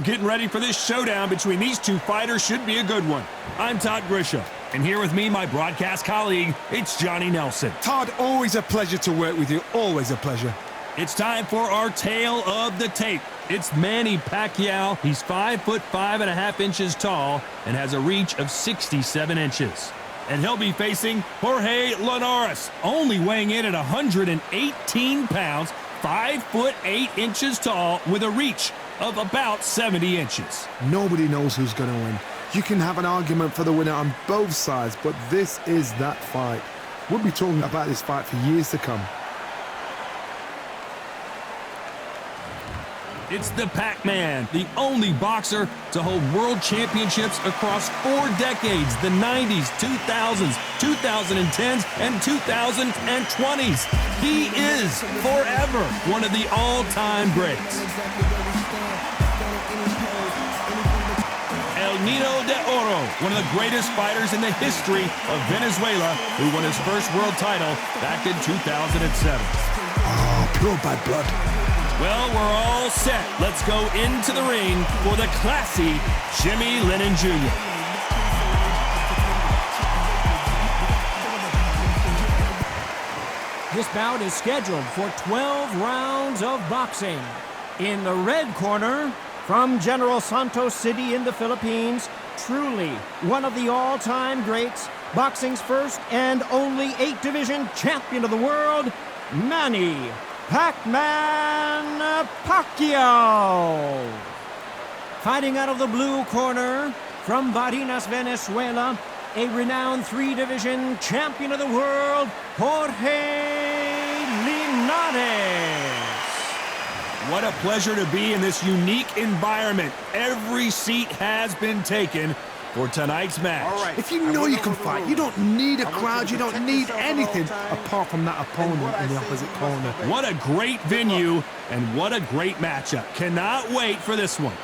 Getting ready for this showdown between these two fighters should be a good one. I'm Todd Grisham, and here with me, my broadcast colleague, it's Johnny Nelson. Todd, always a pleasure to work with you, always a pleasure. It's time for our tale of the tape. It's Manny Pacquiao. He's 5'5.5" tall and has a reach of 67 inches. And he'll be facing Jorge Linares, only weighing in at 118 pounds, 5'8" tall, with a reach of about 70 inches. Nobody knows who's going to win. You can have an argument for the winner on both sides, but this is that fight. We'll be talking about this fight for years to come. It's the Pac-Man, the only boxer to hold world championships across 4 decades, the 90s, 2000s, 2010s, and 2020s. He is forever one of the all-time greats. El Niño de Oro, one of the greatest fighters in the history of Venezuela, who won his first world title back in 2007. Oh, pure bad blood. Well, we're all set. Let's go into the ring for the classy Jimmy Lennon Jr. This bout is scheduled for 12 rounds of boxing. In the red corner, from General Santos City in the Philippines, truly one of the all-time greats, boxing's first and only 8-division champion of the world, Manny Pac-Man Pacquiao. Fighting out of the blue corner, from Barinas, Venezuela, a renowned 3-division champion of the world, Jorge Linares. What a pleasure to be in this unique environment. Every seat has been taken for tonight's match. All right. If you know you can fight, you don't need a crowd, you don't need anything apart from that opponent in the opposite corner. What a great venue and what a great matchup. Cannot wait for this one.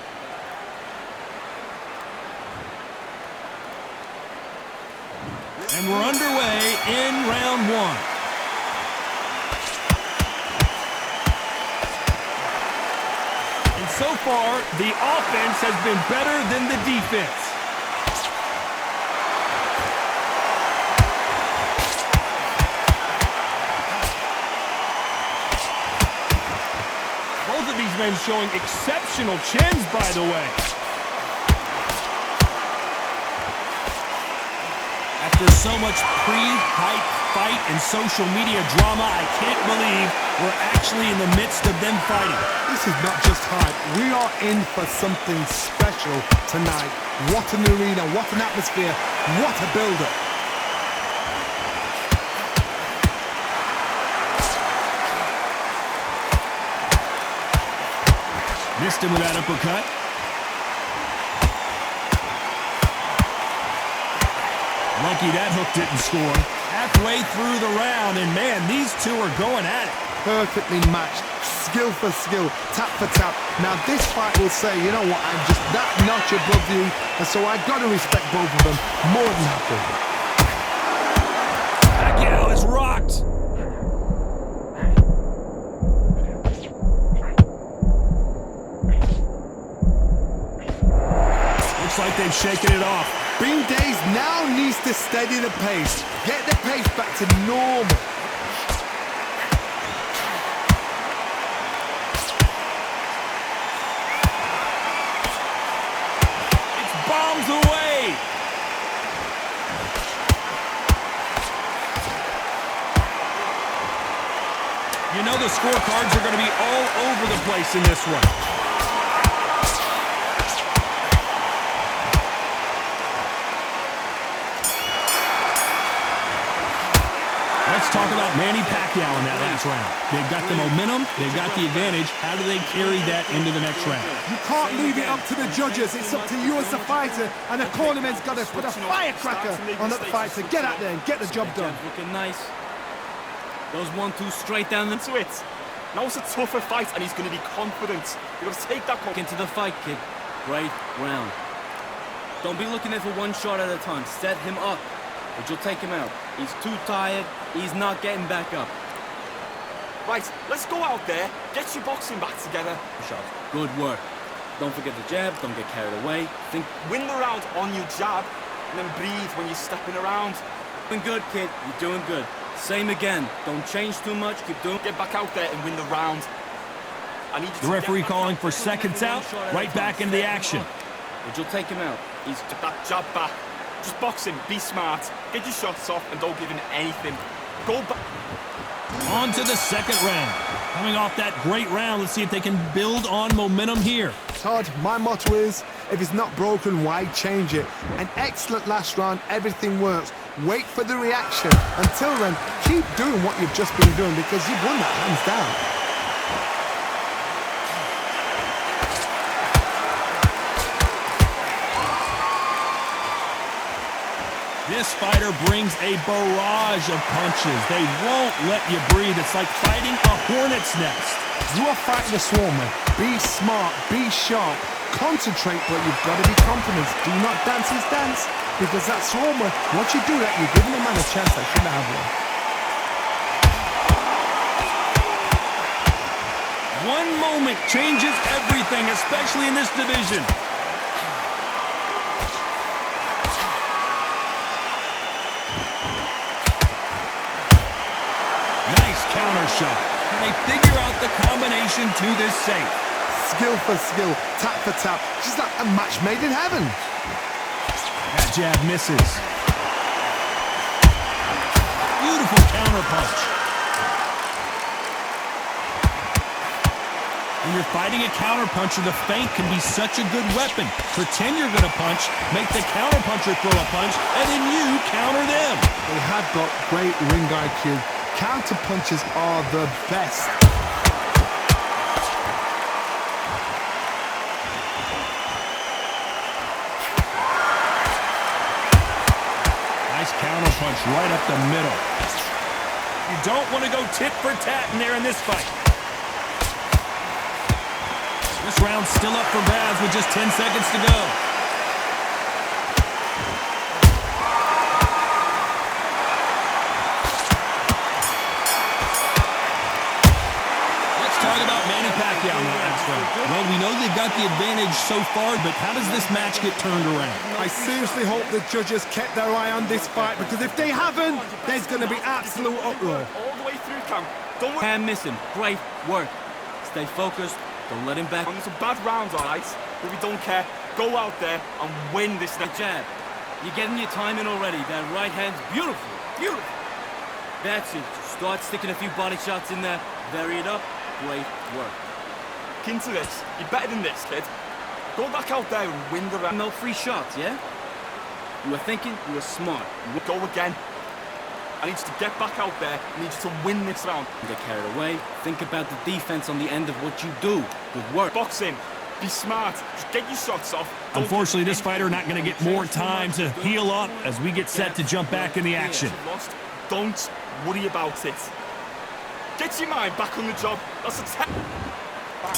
And we're underway in round 1. And so far, the offense has been better than the defense. Both of these men showing exceptional chins, by the way. After so much pre-hype fight and social media drama, I can't believe we're actually in the midst of them fighting. This is not just hype. We are in for something special tonight. What an arena, what an atmosphere, what a build-up. Missed him with that uppercut. Lucky that hook didn't score. Halfway through the round, and man, these two are going at it. Perfectly matched, skill for skill, tap for tap. Now this fight will say, you know what, I'm just that notch above you, and so I've got to respect both of them more than happy. Pacquiao is rocked. Looks like they've shaken it off. Bean Days now needs to steady the pace. Get the pace back to normal. It's bombs away. You know the scorecards are going to be all over the place in this one. Let's talk about Manny Pacquiao in that last round. They've got the momentum, they've got the advantage. How do they carry that into the next round? You can't leave it up to the judges. It's up to you as the fighter, and the cornerman's got to put a firecracker on that fighter. Get out there and get the job done. Looking nice. Those 1-2 straight down into it. Now it's a tougher fight, and he's going to be confident. You've got to take that into the fight, kid. Right round. Don't be looking at for one shot at a time. Set him up, but you'll take him out. He's too tired. He's not getting back up. Right, let's go out there, get your boxing back together. Good work. Don't forget the jab, don't get carried away. Win the round on your jab, and then breathe when you're stepping around. Doing good, kid. You're doing good. Same again. Don't change too much. Keep doing. Get back out there and win the round. I need you The to referee get back calling out for there. seconds out, right back into the action. But you'll take him out. He's got that jab back. Just box him, be smart, get your shots off, and don't give him anything. Go back. On to the second round. Coming off that great round, let's see if they can build on momentum here. Todd, my motto is, if it's not broken, why change it? An excellent last round, everything works. Wait for the reaction. Until then, keep doing what you've just been doing because you've won that hands down. This fighter brings a barrage of punches. They won't let you breathe. It's like fighting a hornet's nest. You are fighting a swarmer. Be smart, be sharp, concentrate, but you've got to be confident. Do not dance his dance, because that swarmer, once you do that, you're giving a man a chance that shouldn't have one. One moment changes everything, especially in this division. Nice counter shot. Can they figure out the combination to this safe? Skill for skill, tap for tap. She's like a match made in heaven. That jab misses. Beautiful counter punch. When you're fighting a counter puncher, the feint can be such a good weapon. Pretend you're going to punch, make the counter puncher throw a punch, and then you counter them. They have got great ring IQ. Counter punches are the best. Nice counter punch right up the middle. You don't want to go tit for tat in there in this fight. This round's still up for grabs with just 10 seconds to go. Let's talk about Manny Pacquiao in the last round. Well, we know they've got the advantage so far, but how does this match get turned around? I seriously hope the judges kept their eye on this fight, because if they haven't, there's going to be absolute uproar. All the way through, Cam. Don't worry. Can't miss him. Great work. Stay focused. Don't let him back. On some bad rounds, all right? But we don't care. Go out there and win this. The jab. You're getting your time in already. That right hand's beautiful. Beautiful. That's it. Start sticking a few body shots in there. Vary it up. Great work. Into this. You're better than this, kid. Go back out there and win the round. No free shots, yeah? You were thinking, you were smart. Go again. I need you to get back out there. I need you to win this round. Don't get carried away. Think about the defense on the end of what you do. Good work. Box him. Be smart. Just get your shots off. Don't Unfortunately, this fighter not going to get more time to heal up as we get set to jump back in the action. Lost. Don't worry about it. Get your mind back on the job. That's a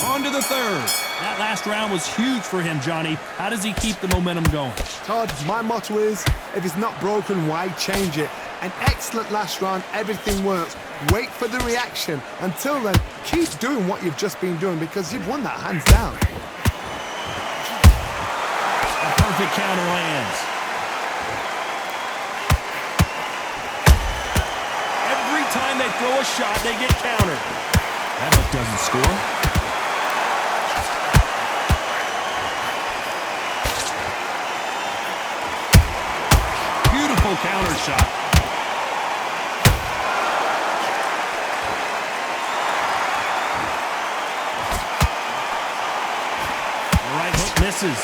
On to the third. That last round was huge for him, Johnny. How does he keep the momentum going? Todd, my motto is, if it's not broken, why change it? An excellent last round, everything works. Wait for the reaction. Until then, keep doing what you've just been doing, because you've won that hands down. A perfect counter lands. Every time they throw a shot, they get countered. That hook doesn't score. Beautiful counter shot. The right hook misses.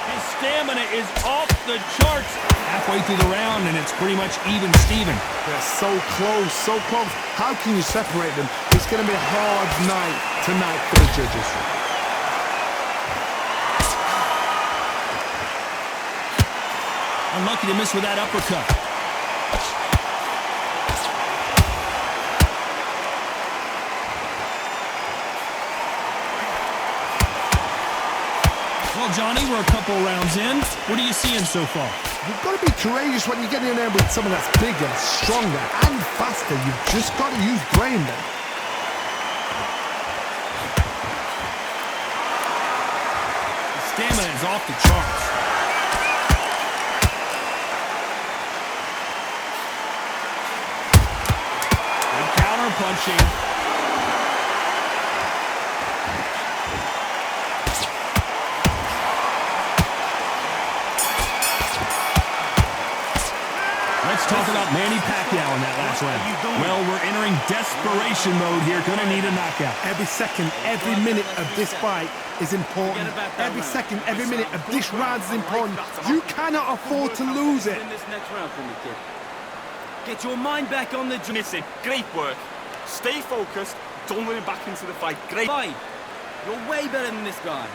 His stamina is off the charts. Halfway through the round, and it's pretty much even Steven. They're so close, so close. How can you separate them? It's going to be a hard night tonight for the judges. Unlucky to miss with that uppercut. Well, Johnny, we're a couple rounds in. What are you seeing so far? You've got to be courageous when you get in there with someone that's bigger, stronger, and faster. You've just got to use brain then. Stamina is off the charts. Good counter punching. Let's talk about Manny Pacquiao in that last round. Well, we're entering desperation mode here. Gonna need a knockout. Every second, every minute of this fight is important. Every second, every minute of this round is important. You cannot afford to lose it. In this next round for me, kid. Get your mind back on the Listen, great work. Stay focused. Don't let him back into the fight. Great. fight. You're way better than this guy.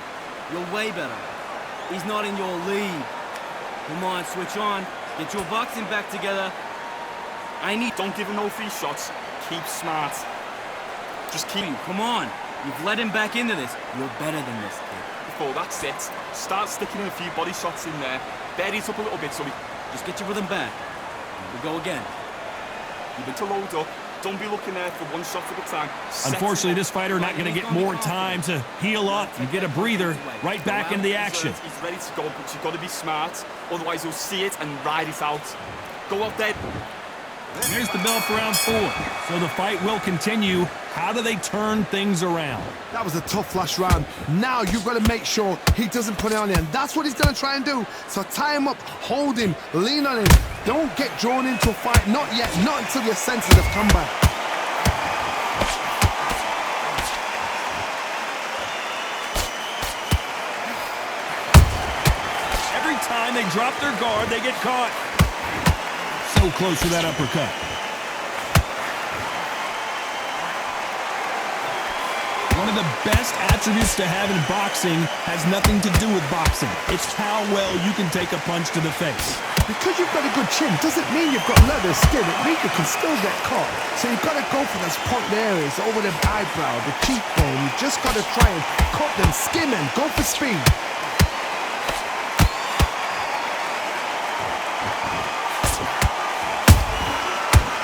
You're way better. He's not in your league. Come on, switch on. Get your boxing back together. Don't give him no free shots. Keep smart. Just keep. Come on. You've let him back into this. You're better than this, kid. Before that's it. Start sticking in a few body shots in there. Bury it up a little bit so we Just get your rhythm back. We go again. keep it to load up. Don't be looking there for one shot at a time. Unfortunately, this fighter not going to get more time to heal up and get a breather. Right back into the action. He's ready to go, but you've got to be smart. Otherwise, you'll see it and ride it out. Go out there. There's the bell for round 4. So the fight will continue. How do they turn things around? That was a tough last round. Now you've got to make sure he doesn't put it on him. That's what he's going to try and do. So tie him up, hold him, lean on him. Don't get drawn into a fight. Not yet. Not until your senses have come back. Every time they drop their guard, they get caught. So close to that uppercut. One of the best attributes to have in boxing has nothing to do with boxing. It's how well you can take a punch to the face. Because you've got a good chin doesn't mean you've got leather skin. It means you can still get caught. So you've got to go for those point areas over the eyebrow, the cheekbone. You've just got to try and cut them, skim them, go for speed.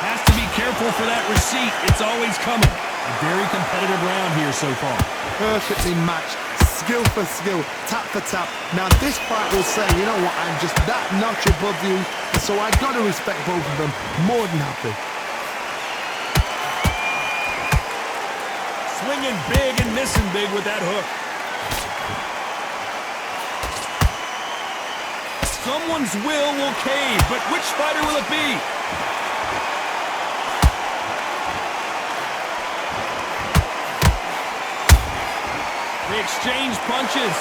Has to be careful for that receipt. It's always coming. A very competitive round here so far. Perfectly matched, skill for skill, tap for tap. Now this fight will say, you know what, I'm just that notch above you, so I got to respect both of them. More than happy. Swinging big and missing big with that hook. Someone's will cave, but which fighter will it be? They exchange punches.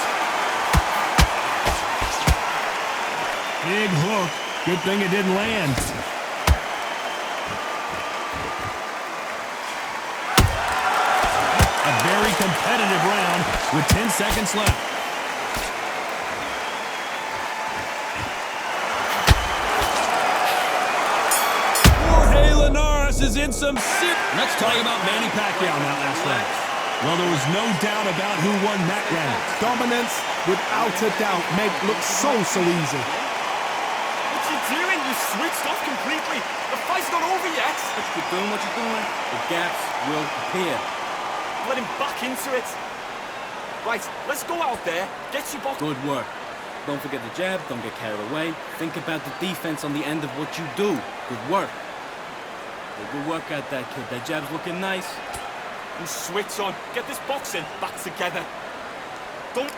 Big hook. Good thing it didn't land. A very competitive round with 10 seconds left. Jorge Linares is in some serious... Let's talk about Manny Pacquiao in that last round. Well, there was no doubt about who won that round. Dominance, without a doubt, made it look so easy. What you doing? You switched off completely. The fight's not over yet. Let's keep doing what you're doing. The gaps will appear. Let him back into it. Right, let's go out there. Get your box. Good work. Don't forget the jab. Don't get carried away. Think about the defense on the end of what you do. Good work. Good work at that, kid. That jab's looking nice. And switch on. Get this boxing back together. Don't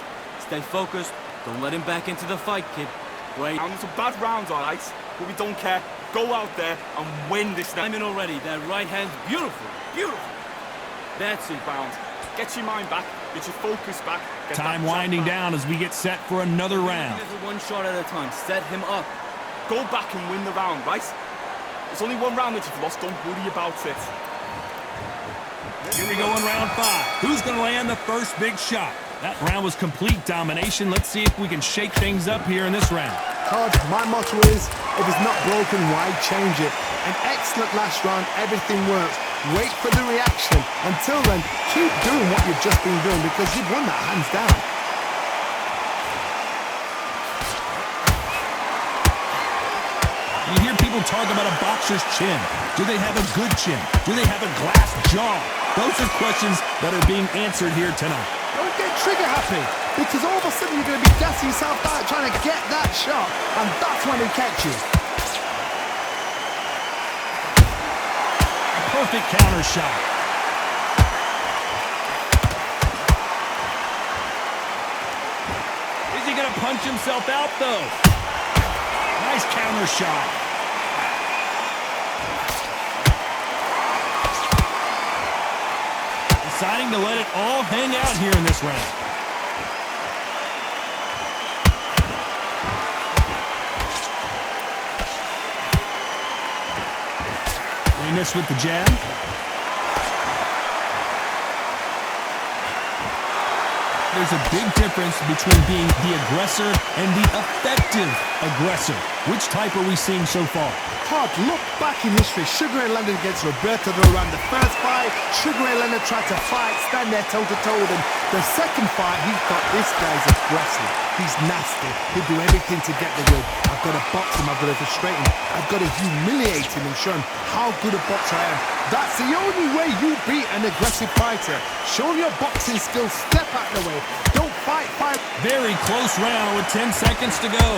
Stay focused. Don't let him back into the fight, kid. Great. It's a bad round, all right, but we don't care. Go out there and win this now. I'm in already. That right hand's beautiful. Beautiful. That's it. Round. Get your mind back. Get your focus back. Get Time that winding back. down as we get set for another round. There's one shot at a time. Set him up. Go back and win the round, right? There's only one round that you've lost. Don't worry about it. Here we go in round 5. Who's going to land the first big shot? That round was complete domination. Let's see if we can shake things up here in this round. Todd, my motto is, if it's not broken, why change it? An excellent last round, everything works. Wait for the reaction. Until then, keep doing what you've just been doing because you've won that hands down. talk about a boxer's chin. Do they have a good chin? Do they have a glass jaw? Those are questions that are being answered here tonight. Don't get trigger happy, because all of a sudden you're going to be gassing yourself out trying to get that shot, and that's when he catches. A perfect counter shot. Is he going to punch himself out, though? Nice counter shot. Deciding to let it all hang out here in this round. They miss with the jab. There's a big difference between being the aggressor and the effective aggressor. Which type are we seeing so far? Todd, look back in history. Sugar Ray Leonard against Roberto Duran. The first fight, Sugar Ray Leonard tried to fight, stand there toe-to-toe with him. The second fight, he thought, this guy's aggressive. He's nasty. He'll do everything to get the win. I've got to box him. I've got to frustrate him. I've got to humiliate him and show him how good a boxer I am. That's the only way you beat an aggressive fighter. Show him your boxing skills. Step out of the way. Don't fight. Very close round with 10 seconds to go.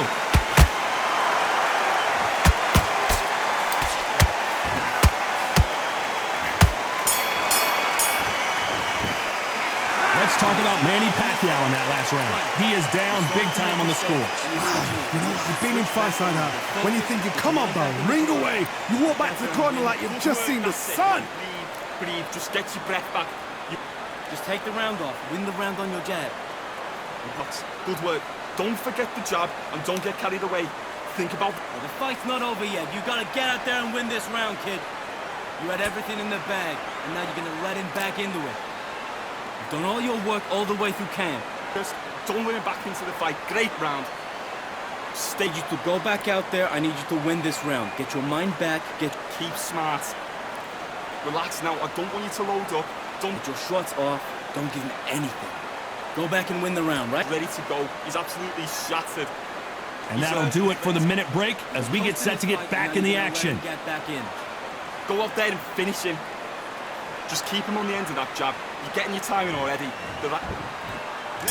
Let's talk about Manny Pacquiao in that last round. He is down big time on the score. You know, I've been in fights like that. When you're thinking, come on, bro, ring away. You walk back to the corner like you've just seen the sun. Breathe, just get your breath back. Just take the round off. Win the round on your jab. Good work. Don't forget the jab and don't get carried away. Think about... Well, the fight's not over yet. You gotta get out there and win this round, kid. You had everything in the bag, and now you're gonna let him back into it. You've done all your work all the way through camp. Just don't let him back into the fight. Great round. Stay you to go back out there. I need you to win this round. Get your mind back. Keep smart. Relax now. I don't want you to load up. Don't get your shots off. Don't give him anything. Go back and win the round, right? Ready to go. He's absolutely shattered. And that'll do it for the minute break as we get set to get back in the action. Get back in. Go out there and finish him. Just keep him on the end of that jab. You're getting your timing already.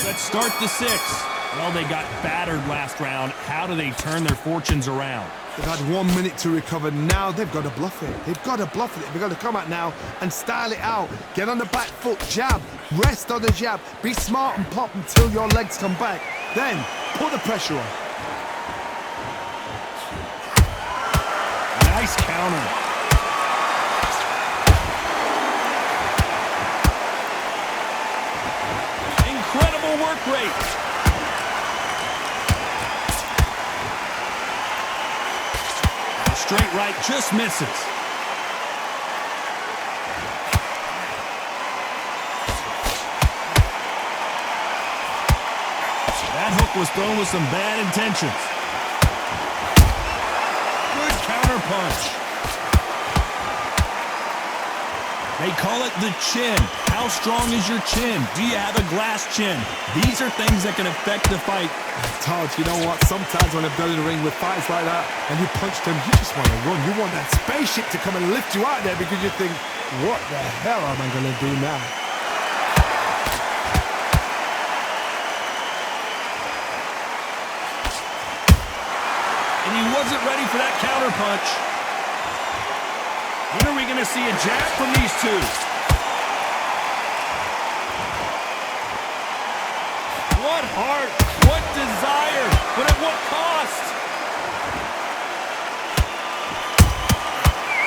Let's start the sixth. Well, they got battered last round. How do they turn their fortunes around? They've had 1 minute to recover. Now they've got to bluff it. They've got to bluff it. They've got to come out now and style it out. Get on the back foot, jab. Rest on the jab. Be smart and pop until your legs come back. Then put the pressure on. Nice counter. Incredible work rate. Straight right just misses. That hook was thrown with some bad intentions. Good counter punch. They call it the chin. How strong is your chin? Do you have a glass chin? These are things that can affect the fight. Todd, you know what? Sometimes when I've done in the ring with fights like that and you punch them, you just want to run. You want that spaceship to come and lift you out there because you think, what the hell am I going to do now? And he wasn't ready for that counter punch. When are we going to see a jab from these two? What heart, what desire, but at what cost?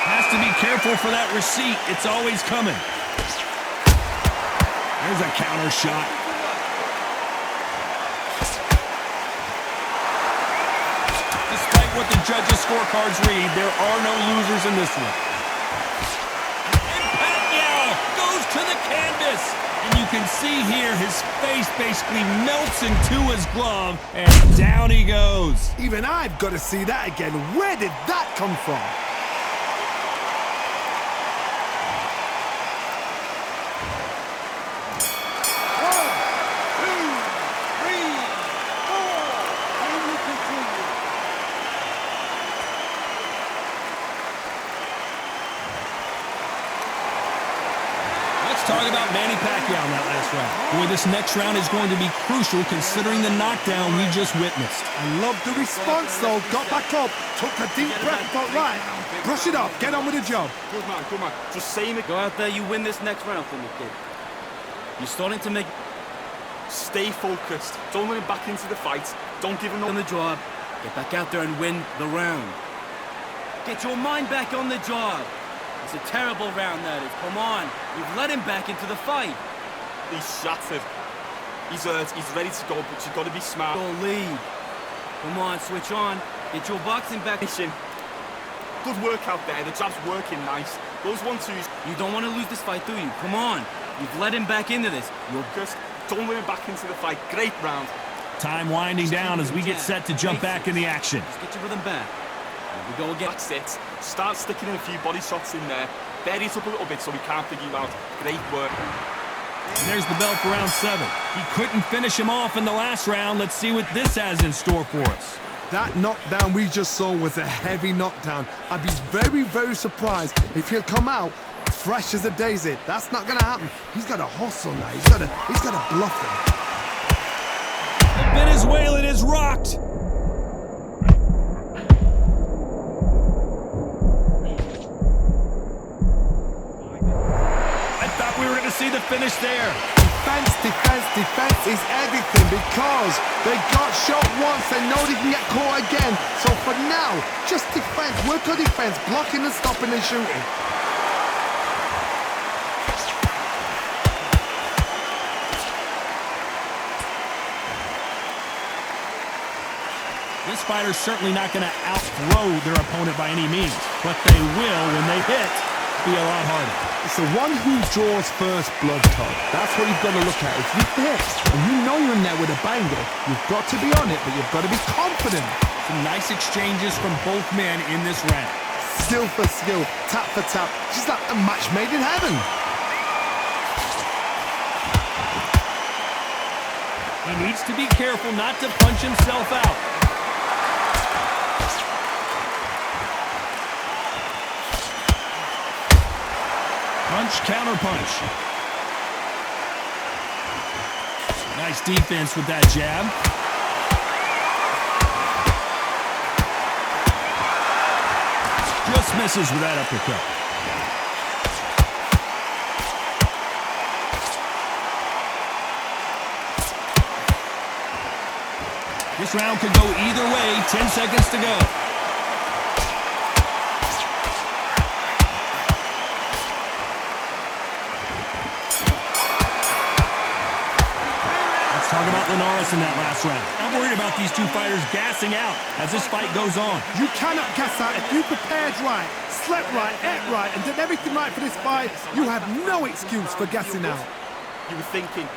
Has to be careful for that receipt. It's always coming. There's a counter shot. Despite what the judges' scorecards read, there are no losers in this one. To the canvas, and you can see here his face basically melts into his glove, and down he goes. Even I've got to see that again. Where did that come from? talk about Manny Pacquiao in that last round. Boy, this next round is going to be crucial considering the knockdown we just witnessed. I love the response, though. Got back up, took a deep breath, thought, right, brush it off, get on with the job. Good man, good man. Just saying it. Go out there, you win this next round for me, kid. You're starting to make... Stay focused. Don't let him back into the fight. Don't give him on the job. Get back out there and win the round. Get your mind back on the job. It's a terrible round, that is. Come on. You've let him back into the fight. He's shattered. He's hurt. He's ready to go, but you've got to be smart. Go lead. Come on, switch on. Get your boxing back. Good work out there. The jab's working nice. Those 1-2s. You don't want to lose this fight, do you? Come on. You've let him back into this. You're just... Don't let him back into the fight. Great round. Time winding down as we get set to jump back in the action. Just get your rhythm back. Here we go again. That's it. Start sticking in a few body shots in there. Bury it up a little bit so we can't figure you out. Great work. And there's the bell for round 7. He couldn't finish him off in the last round. Let's see what this has in store for us. That knockdown we just saw was a heavy knockdown. I'd be very, very surprised if he'll come out fresh as a daisy. That's not going to happen. He's got to hustle now. He's got to bluff him. The Venezuelan is rocked. I thought we were going to see the finish there. Defense is everything because they got shot once. They know they can get caught again. So for now, just defense. Work on defense. Blocking and stopping and shooting. This fighter's certainly not going to outthrow their opponent by any means, but they will, when they hit, be a lot harder. It's the one who draws first blood, Todd. That's what you've got to look at. If you hit and you know you're in there with a banger, you've got to be on it, but you've got to be confident. Some nice exchanges from both men in this round. Skill for skill, tap for tap, just like a match made in heaven. He needs to be careful not to punch himself out. Punch, counter punch. Nice defense with that jab. Just misses with that uppercut. This round could go either way. 10 seconds to go. Talk about Linares in that last round. I'm worried about these two fighters gassing out as this fight goes on. You cannot gas out if you prepared right, slept right, ate right, and did everything right for this fight. You have no excuse for gassing out. You were thinking,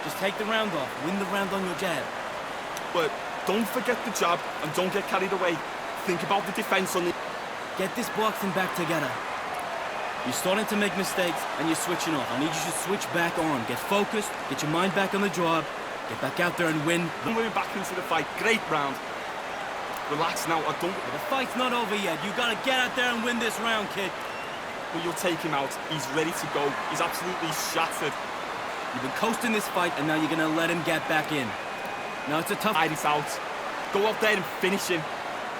just take the round off. Win the round on your jab. But don't forget the jab and don't get carried away. Think about the defense on the... Get this boxing back together. You're starting to make mistakes, and you're switching off. I need you to switch back on. Get focused, get your mind back on the job, get back out there and win. Don't let him back into the fight. Great round. Relax now. I don't... The fight's not over yet. You gotta get out there and win this round, kid. Well, you'll take him out. He's ready to go. He's absolutely shattered. You've been coasting this fight, and now you're gonna let him get back in. Now it's a tough... Fight it out. Go out there and finish him.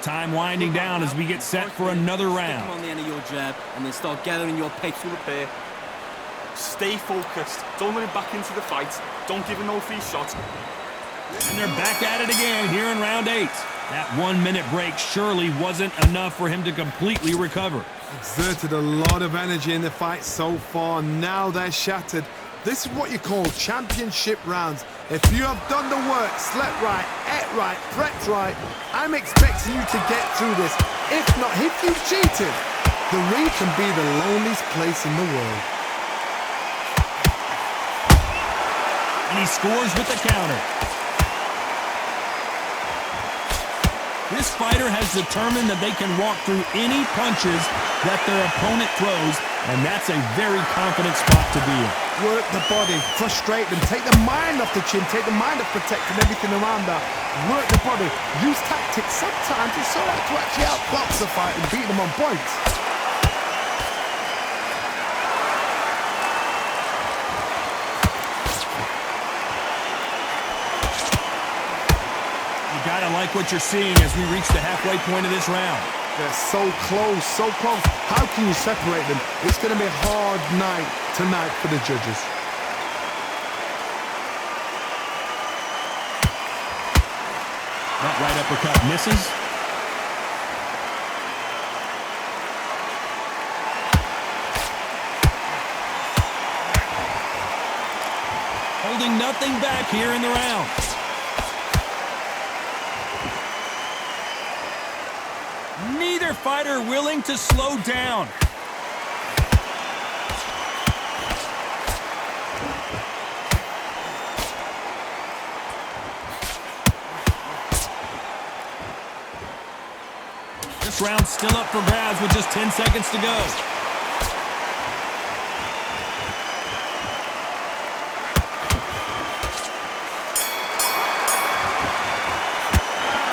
Time winding down as we get set for another round. Stick him on the end of your jab and then start gathering your pace to repair. Stay focused. Don't let him back into the fight. Don't give him no free shots. And they're back at it again here in round 8. That 1-minute break surely wasn't enough for him to completely recover. Exerted a lot of energy in the fight so far. Now they're shattered. This is what you call championship rounds. If you have done the work, slept right, ate right, prepped right, I'm expecting you to get through this. If not, if you've cheated, the ring can be the loneliest place in the world. And he scores with the counter. This fighter has determined that they can walk through any punches that their opponent throws, and that's a very confident spot to be in. Work the body, frustrate them, take the mind off the chin, take the mind off protecting everything around that. Work the body, use tactics. Sometimes it's so hard to actually outbox the fight and beat them on points. like what you're seeing as we reach the halfway point of this round. They're so close, so close. How can you separate them? It's going to be a hard night tonight for the judges. That right uppercut misses. Holding nothing back here in the round. Neither fighter willing to slow down. This round's still up for grabs with just 10 seconds to go.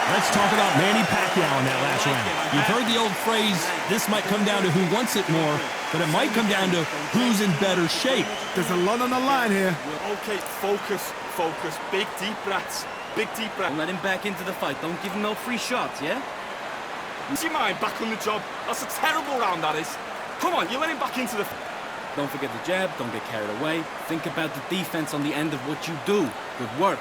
Let's talk about Manny Pacquiao in that last round. You've heard the old phrase, this might come down to who wants it more, but it might come down to who's in better shape. There's a lot on the line here. Okay, focus, focus. Big deep breaths. Big deep breaths. Don't let him back into the fight. Don't give him no free shots, yeah? Do you mind back on the job? That's a terrible round, that is. Come on, you let him back into the... Don't forget the jab. Don't get carried away. Think about the defense on the end of what you do. Good work.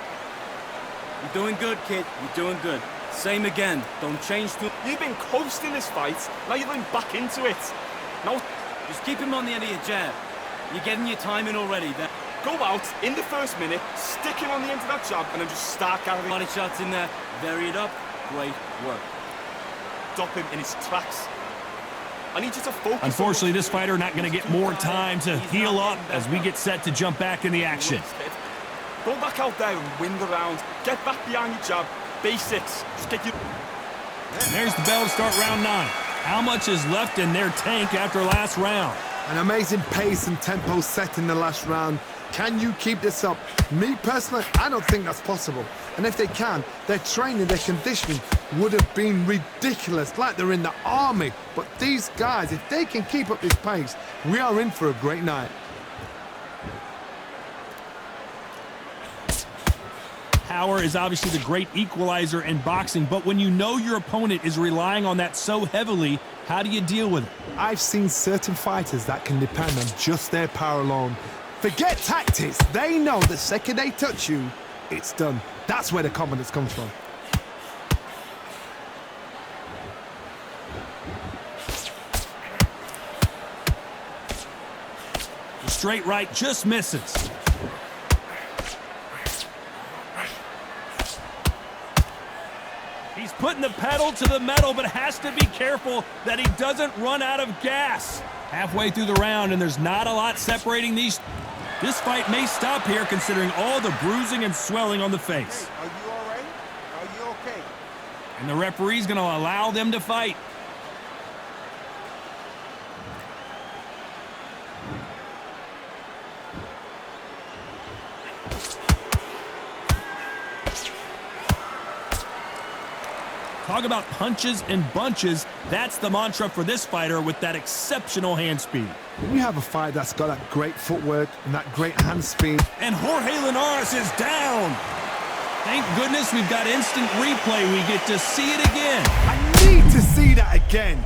You're doing good, kid. You're doing good. Same again. Don't change to... You've been coasting this fight. Now you're going back into it. Now, just keep him on the end of your jab. You're getting your timing already. Go out in the first minute, stick him on the end of that jab, and then just start gathering. Body shots in there. Vary it up. Great work. Stop him in his tracks. I need you to focus. Unfortunately, this fighter not going to get more time to heal up as we get set to jump back in the action. Go back out there and win the round. Get back behind your jab. Basics. Just get you. And there's the bell to start round 9. How much is left in their tank after last round? An amazing pace and tempo set in the last round. Can you keep this up? Me personally, I don't think that's possible. And if they can, their training, their conditioning would have been ridiculous, like they're in the army. But these guys, if they can keep up this pace, we are in for a great night. Power is obviously the great equalizer in boxing, but when you know your opponent is relying on that so heavily, how do you deal with it? I've seen certain fighters that can depend on just their power alone. Forget tactics. They know the second they touch you, it's done. That's where the confidence comes from. The straight right just misses. He's putting the pedal to the metal, but has to be careful that he doesn't run out of gas. Halfway through the round, and there's not a lot separating these. This fight may stop here considering all the bruising and swelling on the face. Hey, are you all right? Are you okay? And the referee's going to allow them to fight. Talk about punches and bunches. That's the mantra for this fighter with that exceptional hand speed. When you have a fight that's got that great footwork and that great hand speed. And Jorge Linares is down. Thank goodness we've got instant replay. We get to see it again. I need to see that again.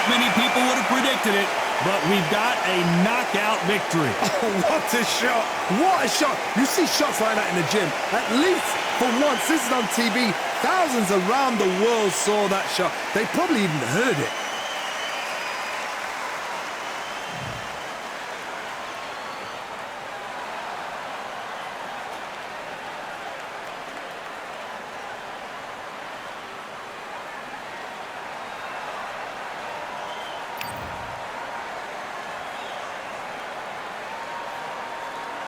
Many people would have predicted it, but we've got a knockout victory. Oh, what a shot! What a shot! You see shots like that in the gym. At least for once, this is on TV. Thousands around the world saw that shot. They probably even heard it.